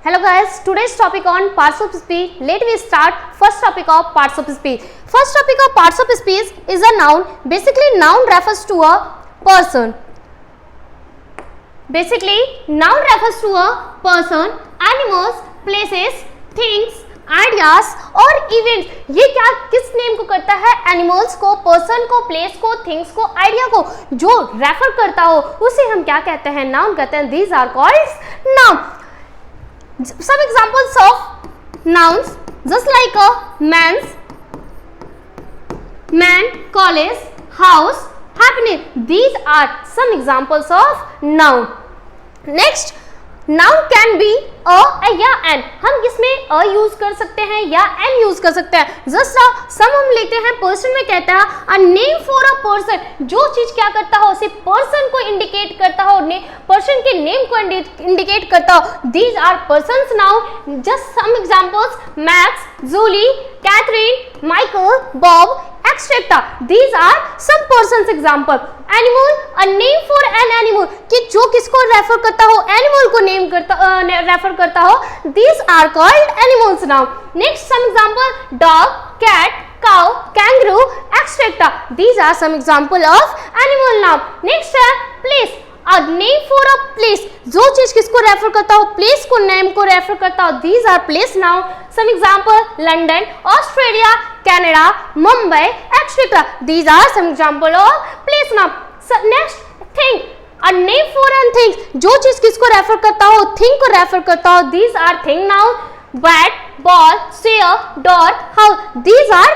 Hello guys, today's topic on parts of speech. Let me start first topic of parts of speech. First topic of parts of speech is a noun. Basically noun refers to a person. Basically noun refers to a person, animals, places, things, ideas और events. ये क्या किस name को करता है? Animals को, person को, place को, थिंग्स को, आइडिया को. जो रेफर करता हो उसे हम क्या कहते हैं? नाउन कहते हैं. These are called noun. Some examples of nouns, just like a man, college, house, happiness. These are some examples of noun. Next, noun can be a या an. हम इसमें a यूज कर सकते हैं या n यूज कर सकते हैं. जस्ट सम हम लेते हैं पर्सन में कहता है a name for a person. जो चीज क्या करता हो उसे पर्सन को इंडिकेट करता हो, पर्सन के नेम को इंडिकेट करता हो. These are persons noun. Just some examples: Max, Julie, Catherine, Michael, Bob, etcetera. These are some persons example. Animal, a name for an animal. कि जो किसको रेफर करता हो? एनिमल को नेम करता रेफर करता हो. These are called animals now. Next some example: dog, cat, cow, kangaroo, etc. These are some example of animal now. Next है place. A name for a place. जो चीज किसको रेफर करता हो? प्लेस को, नेम को रेफर करता हो. These are place now. Some example: London, Australia, Canada, Mumbai, etc. These are some example of place now. So next thing. A name for an thing. जो चीज किसको रेफर करता हो? थिंग को रेफर करता हो. These are thing now. Bat, ball, chair, door, house. These are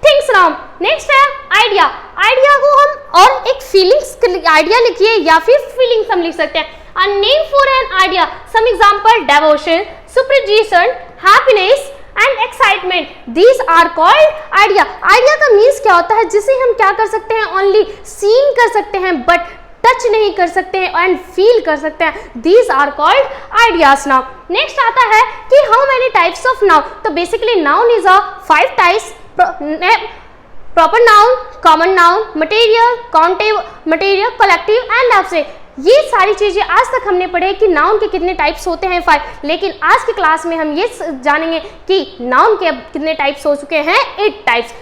things now. Next है idea. Idea को हम और एक फीलिंग्स आइडिया लिखिए या फिर फीलिंग्स हम लिख सकते हैं. A name for an idea. Some example: devotion, superstition, happiness and excitement. These are called idea. Idea का मीन्स क्या होता है? जिसे हम क्या कर सकते हैं? ओनली सीन कर सकते हैं बट टच नहीं कर सकते हैं एंड फील कर सकते हैं. These are called ideas now. Next आता है कि how many types of noun. तो basically noun is a 5 types: proper noun, common noun, material, countable, material, collective and abstract. ये सारी चीजें आज तक हमने पढ़े कि नाउन के कितने टाइप्स होते हैं 5. लेकिन आज की क्लास में हम ये जानेंगे कि नाउन के अब कितने टाइप्स हो चुके हैं. 8 types.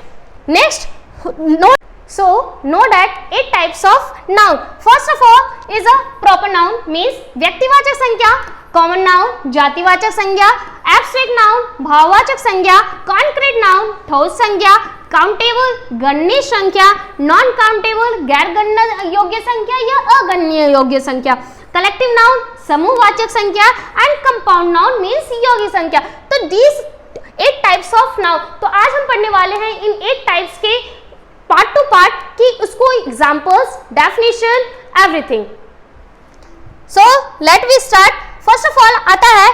Next So know that 8 types of noun. First of all is a proper noun, means व्यक्तिवाचक संज्ञा, common noun जातिवाचक संज्ञा, abstract noun भाववाचक संज्ञा, concrete noun ठोस संज्ञा, countable गणनीय संख्या, non countable गैर गणना योग्य संख्या या अगणनीय योग्य संख्या, collective noun समूहवाचक संख्या and compound noun means योगी संख्या. तो these 8 types of noun. तो आज हम पढ़ने वाले हैं इन 8 types के पार्ट टू पार्ट कि उसको examples, definition, everything. So let we start. First of all आता है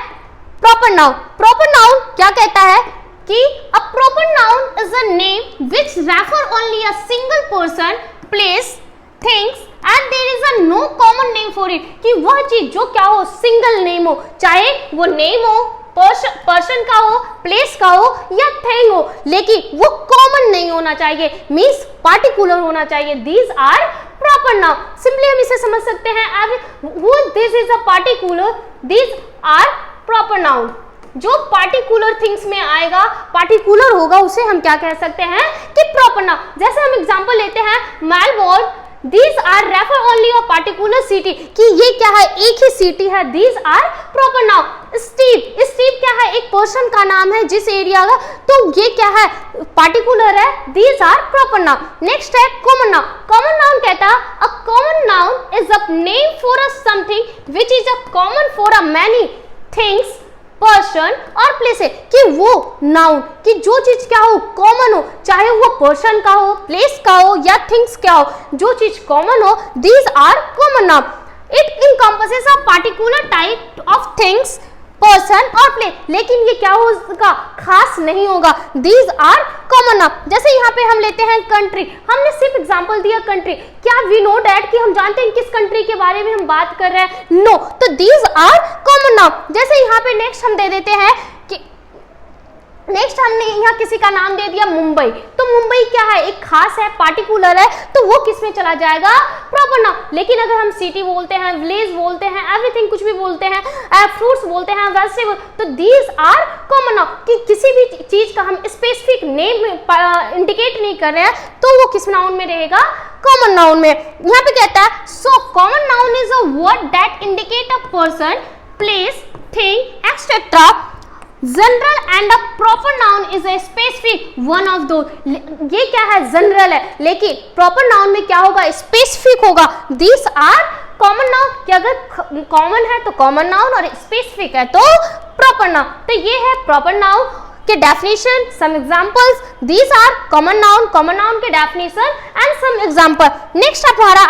प्रॉपर नाउन. प्रॉपर नाउन क्या कहता है कि a proper noun is a name which refer only a single person, place, things and there is a no common name for it. कि वह चीज जो क्या हो, सिंगल नेम हो, चाहे वो नेम हो पर्सन का हो, प्लेस का हो या थिंग हो, लेकिन वो कॉमन नहीं होना चाहिए, मींस पार्टिकुलर होना चाहिए. These are proper noun. Simply हम इसे समझ सकते हैं this is a particular, these are proper noun. जो पार्टिकुलर थिंग्स में आएगा, पार्टिकुलर होगा, उसे हम क्या कह सकते हैं कि प्रॉपर नाउन. जैसे हम एग्जांपल लेते हैं Melbourne. These are refer only a particular city. कि ये क्या है? एक ही सिटी है. These are proper noun. Steve. Steve क्या है? एक पर्सन का नाम है जिस एरिया का. तो ये क्या है? पार्टिकुलर है. These are proper noun. Next है common noun. Common noun कहता है a common noun is a name for a something which is a common for a many things, person और प्लेस है. कि वो नाउन कि जो चीज क्या हो, कॉमन हो, चाहे वो पर्सन का हो, प्लेस का हो या थिंग्स क्या हो, जो चीज कॉमन हो, these are common noun. It encompasses a particular type of things, person और प्लेस. लेकिन ये क्या होगा? खास नहीं होगा. These are common noun. जैसे यहाँ पे हम लेते हैं कंट्री. हमने सिर्फ एग्जांपल दिया कंट्री. क्या वी नो डैट कि हम जानते हैं किस कंट्री के बारे में हम बात कर रहे हैं? नो. तो दीज आर कॉमन नाउन. जैसे यहाँ पे नेक्स्ट हम दे देते हैं कि नेक्स्ट हमने यहाँ किसी का नाम दे दिया मुंबई, तो मुंबई क्या है, एक खास है, पार्टिकुलर है, तो वो किस में चला जाएगा, प्रॉपर नाउन। लेकिन अगर हम सिटी बोलते हैं, विलेज बोलते हैं, एवरीथिंग कुछ भी बोलते हैं, फ्रूट्स बोलते हैं, वेजिटेबल, तो दीज आर कॉमन नाउन, कि किसी भी चीज का हम स्पेसिफिक नेम इंडिकेट नहीं कर रहे हैं तो वो किस नाउन में रहेगा, कॉमन नाउन में। यहाँ पे कहता है so common noun is a word that indicate a person, place, thing etcetera. General and a proper noun is a specific one of those। ये क्या है, जनरल है, लेकिन प्रॉपर नाउन में क्या होगा, स्पेसिफिक होगा। These are कॉमन नाउन, कि अगर कॉमन है तो कॉमन नाउन और स्पेसिफिक है तो प्रॉपर नाउन। तो ये है प्रॉपर नाउन के definition, some examples. These are common noun के definition and some example. Next हमारा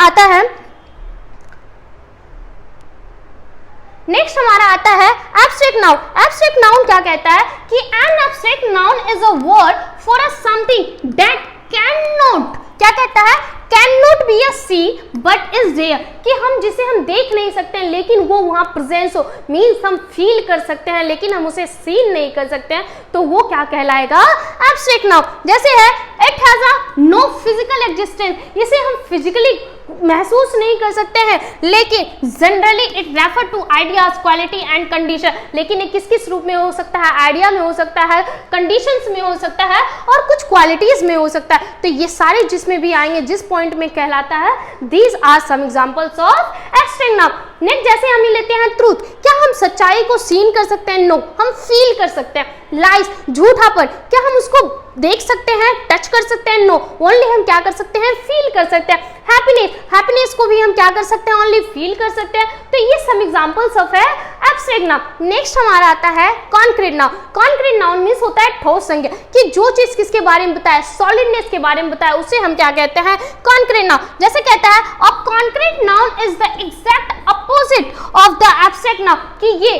आता है एब्स्ट्रैक्ट नाउन। एब्स्ट्रैक्ट नाउन क्या कहता है कि an abstract noun is a word for a something that can not, क्या कहता है, can not be a see but is there, कि हम जिसे हम देख नहीं सकते हैं लेकिन वो वहां प्रेजेंस हो, मीन्स हम फील कर सकते हैं लेकिन हम उसे सीन नहीं कर सकते हैं, तो वो क्या कहलाएगा, एब्स्ट्रैक्ट नाउन। जैसे है it has a no physical existence, इसे हम फिजिकली महसूस नहीं कर सकते हैं, लेकिन generally it refer to ideas, quality and condition. लेकिन ये किस किस रूप में हो सकता है, आइडिया में हो सकता है, कंडीशंस में हो सकता है और कुछ क्वालिटीज में हो सकता है। तो ये सारे जिसमें भी आएंगे, जिस पॉइंट में कहलाता है, these are some examples of abstract noun. Next जैसे हम लेते हैं ट्रूथ, क्या हम सच्चाई को सीन कर सकते हैं, नो, हम फील कर सकते हैं। लाइज, झूठापन, क्या हम उसको देख सकते हैं, टच कर सकते हैं, नो, ओनली हम क्या कर सकते हैं, फील कर सकते हैं। हैप्पीनेस को भी हम क्या कर सकते हैं, ओनली फील कर सकते हैं। तो ये सम एग्जांपल्स ऑफ है एब्स्ट्रैक्ट नाउन। नेक्स्ट हमारा आता है concrete noun. Concrete noun means होता है ठोस संज्ञा, कि जो चीज किसके बारे में बताया, सॉलिडनेस के बारे में बताया, उसे हम क्या कहते हैं, कॉन्क्रीट नाउन। जैसे कहता है a concrete noun is the exact opposite of the abstract noun, कि ये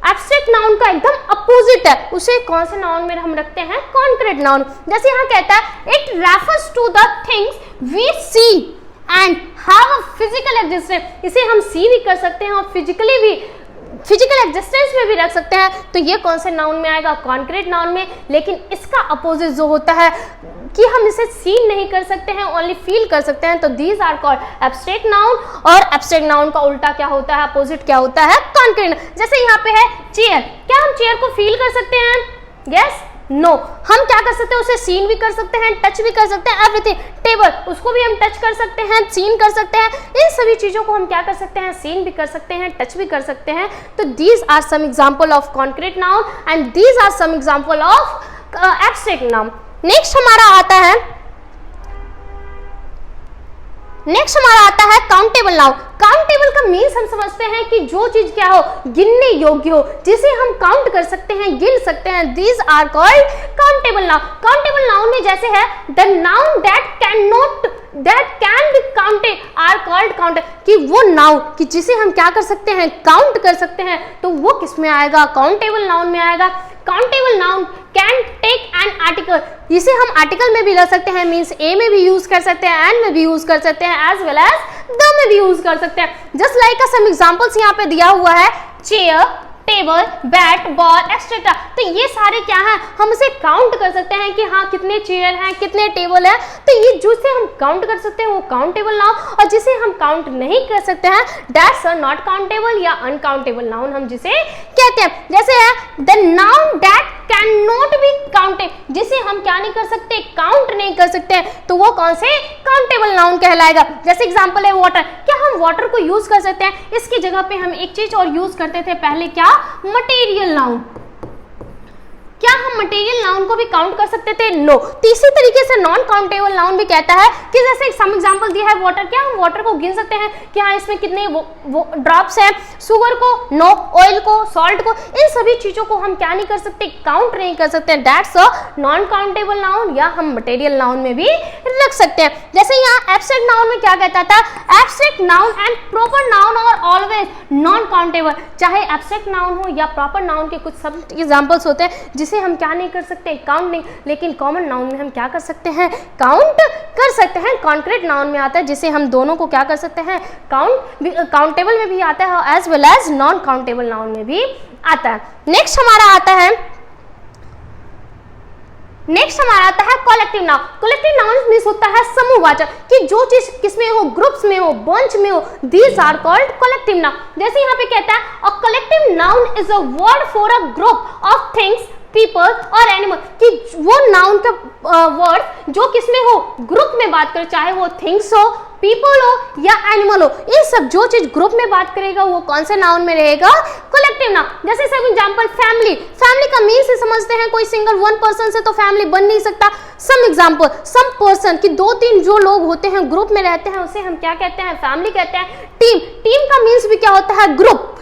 एब्स्ट्रैक्ट नाउन का एकदम अपोजिट है, उसे कौन से नाउन में हम रखते हैं, कॉन्क्रीट नाउन। जैसे यहाँ कहता है it refers to the things we see and have a physical existence, इसे हम सी भी कर सकते हैं और फिजिकली भी, फिजिकल एग्जिस्टेंस में भी रख सकते हैं। तो ये कौन से नाउन में आएगा, कॉन्क्रीट नाउन में। लेकिन इसका अपोजिट जो होता है कि हम इसे सीन नहीं कर सकते हैं, ओनली फील कर सकते हैं, तो these are called abstract noun. और एब्स्ट्रैक्ट नाउन का उल्टा क्या होता है, अपोजिट क्या होता है, कॉन्क्रीट। जैसे यहाँ पे है चेयर, क्या हम चेयर को फील कर सकते हैं, यस, नो, हम क्या कर सकते हैं, उसे सीन भी कर सकते हैं, टच भी कर सकते हैं, एवरीथिंग। टेबल, उसको भी हम टच कर सकते हैं, सीन कर सकते हैं, इन सभी चीजों को हम क्या कर सकते हैं, सीन भी कर सकते हैं, टच भी कर सकते हैं। तो these are some example of concrete noun and these are some example of abstract noun. Next हमारा आता है काउंटेबल नाउन। काउंटेबल का मीन्स हम समझते हैं कि जो चीज क्या हो, गिनने योग्य हो, जिसे हम काउंट कर सकते हैं, गिन सकते हैं, these are called countable noun. Countable noun में जैसे है the noun that can be counted are called counted, कि वो नाउन कि जिसे हम क्या कर सकते हैं, काउंट कर सकते हैं, तो वो किस में आएगा, काउंटेबल नाउन में आएगा। Countable noun can take an article, इसे हम आर्टिकल में भी रख सकते हैं, मीन्स ए में भी यूज कर सकते हैं, एन में भी यूज कर सकते हैं, एज वेल एज द में भी यूज कर सकते हैं। जस्ट लाइक सम एग्जांपल्स यहाँ पे दिया हुआ है, chair, table, bat, ball etcetera. तो ये सारे क्या हैं, हम इसे काउंट कर सकते हैं कि हाँ कितने चेयर हैं, कितने टेबल है। तो ये जिसे हम काउंट कर सकते हैं वो काउंटेबल नाउन, और जिसे हम काउंट नहीं कर सकते हैं दैट्स अ नॉट काउंटेबल या अनकाउंटेबल नाउन हम जिसे कहते हैं। जैसे है the noun that can not be counted, जिसे हम क्या नहीं कर सकते, काउंट नहीं कर सकते, तो वो कौन से, काउंटेबल नाउन कहलाएगा। जैसे एग्जांपल है वाटर, क्या हम वाटर को यूज कर सकते हैं, इसकी जगह पे हम एक चीज और यूज करते थे पहले, क्या, मटेरियल नाउन। क्या हम मटेरियल नाउन को भी काउंट कर सकते थे, नो। तीसरी तरीके से नॉन काउंटेबल नाउन भी कहता है कि जैसे सम एग्जांपल दिया है वाटर, क्या हम वाटर को गिन सकते हैं कि हाँ इसमें कितने वो ड्रॉप्स हैं, शुगर को, नो, ऑयल को, सॉल्ट को, इन सभी चीजों को हम क्या नहीं कर सकते, काउंट नहीं कर सकते, that's a non countable noun, या हम मटेरियल नाउन में भी रख सकते हैं। जैसे यहाँ एब्स्ट्रैक्ट नाउन में क्या कहता था, abstract noun and proper noun are always non countable, चाहे एब्स्ट्रैक्ट नाउन हो या प्रॉपर नाउन के कुछ सब एग्जांपल्स होते हैं जिसे हम क्या नहीं कर सकते, काउंट नहीं, लेकिन कॉमन नाउन में हम क्या कर सकते हैं, काउंट कर सकते हैं। कॉन्क्रीट नाउन में आता है जिसे हम दोनों को क्या कर सकते हैं, काउंटेबल में भी आता है as well as non countable noun में भी आता है। नेक्स्ट हमारा आता है नेक्स्ट हमारा आता है collective noun. Collective noun means होता है समूहवाचक, कि जो चीज किसमें हो, ग्रुप्स में हो, बंच में हो, these are called collective noun. जैसे यहाँ पे कहता है a collective noun is a word for a group of things, people और एनिमल, कि वो नाउन का वर्ड जो किसमें हो, ग्रुप में बात करे, चाहे वो थिंग्स हो, पीपल हो या एनिमल हो, ये सब जो चीज ग्रुप में बात करेगा वो कौन से नाउन में रहेगा, कलेक्टिव नाउन। जैसे सब एग्जांपल फैमिली, फैमिली का मीन्स से समझते हैं कोई सिंगल वन पर्सन से तो फैमिली बन नहीं सकता। सम एग्जांपल, सम पर्सन, कि दो तीन जो लोग होते हैं ग्रुप में रहते हैं उसे हम क्या कहते हैं, फैमिली कहते हैं। टीम, टीम का मीन्स भी क्या होता है, ग्रुप।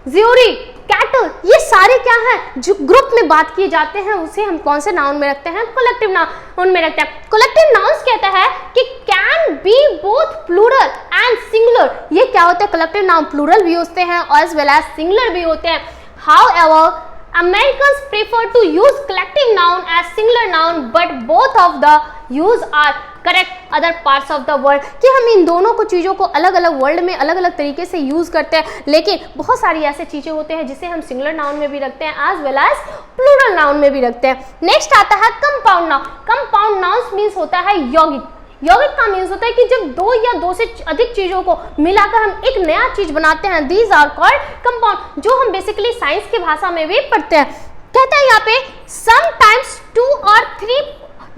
ज्यूरी, कैटल, ये सारे क्या हैं, जो ग्रुप में बात किए जाते हैं उसे हम कौन से नाउन में रखते हैं, कलेक्टिव नाउन में रखते हैं। कलेक्टिव नाउन्स कहता है कि can be both plural and singular. ये क्या होता है, कलेक्टिव नाउन प्लूरल भी होते हैं एज वेल एज सिंगुलर भी होते हैं। However Americans prefer to use collective noun as singular noun, but both of the use are correct other parts of the world। कि हम इन दोनों को चीज़ों को अलग अलग वर्ल्ड में अलग अलग तरीके से यूज़ करते हैं, लेकिन बहुत सारी ऐसे चीज़ें होते हैं जिसे हम सिंगुलर नाउन में भी रखते हैं as well as plural noun में भी रखते हैं। नेक्स्ट आता है compound noun. Compound noun means होता है यौगिक। यौगिक का मीन्स होता है कि जब दो या दो से अधिक चीजों को मिलाकर हम एक नया चीज बनाते हैं, दीज आर कॉल्ड कंपाउंड, जो हम बेसिकली साइंस की भाषा में भी पढ़ते हैं। कहता है यहाँ पे sometimes 2 or 3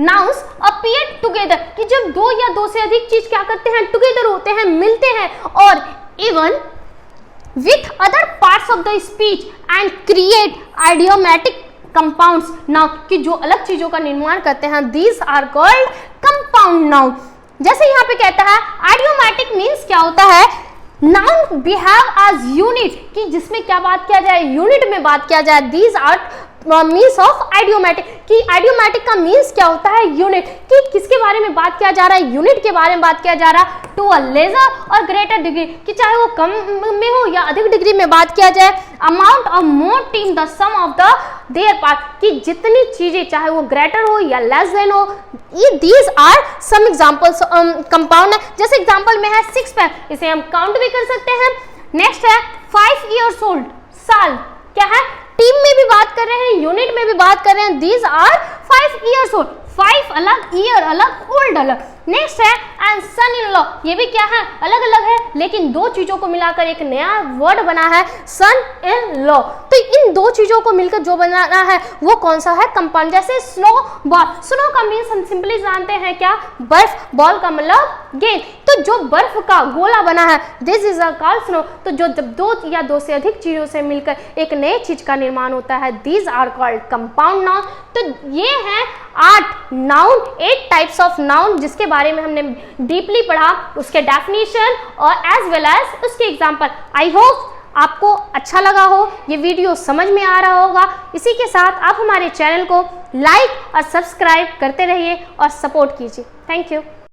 nouns appear together, कि जब दो या दो से अधिक चीज क्या करते हैं, टुगेदर होते हैं, मिलते हैं, और even with other parts of the speech and create idiomatic compounds noun, कि जो अलग चीजों का निर्माण करते हैं, these are called compound noun. जैसे यहाँ पे कहता है आइडियोमैटिक मीन्स क्या होता है, नाउन बिहेव एज यूनिट, कि जिसमें क्या बात किया जाए, यूनिट में बात किया जाए। दीज आर मीन्स ऑफ आइडियोमैटिक, कि आइडियोमैटिक का मीन्स क्या होता है, यूनिट, कि किसके बारे में बात किया जा रहा है, यूनिट के बारे में बात किया जा रहा है। टू अ लेसर और ग्रेटर डिग्री, कि चाहे वो कम में हो या अधिक डिग्री में बात किया जाए। Amount of more team the sum of the their part, कि जितनी चीजें चाहे वो ग्रेटर हो या लेस देन हो, ये these are some examples compound है। जैसे एग्जांपल में है 6 पैक, इसे हम काउंट भी कर सकते हैं। नेक्स्ट है 5 years old, साल, क्या है, टीम में भी बात कर रहे हैं, यूनिट में भी बात कर रहे हैं, दीज आर 5 years old। 5 अलग, ईयर अलग, ओल्ड अलग। नेक्स्ट है एंड सन इन लॉ, ये भी क्या है, अलग अलग है, लेकिन दो चीजों को मिलाकर एक नया वर्ड बना है, सन इन लॉ। तो इन दो चीजों को मिलकर जो बनाना है वो कौन सा है, कंपाउंड। जैसे स्नो बॉल, स्नो का मीन्स हम सिंपली जानते हैं क्या, बर्फ, बॉल का मतलब गेंद, तो जो बर्फ का गोला बना है, this is a called snow. तो जो जब दो या दो से अधिक चीजों से मिलकर एक नए चीज का निर्माण होता है, these are called compound noun. तो ये है 8 नाउन, 8 टाइप्स ऑफ नाउन, जिसके बारे में हमने डीपली पढ़ा, उसके डेफिनेशन और एज वेल एज उसके एग्जांपल। आई होप आपको अच्छा लगा हो, ये वीडियो समझ में आ रहा होगा। इसी के साथ आप हमारे चैनल को लाइक और सब्सक्राइब करते रहिए और सपोर्ट कीजिए। Thank you.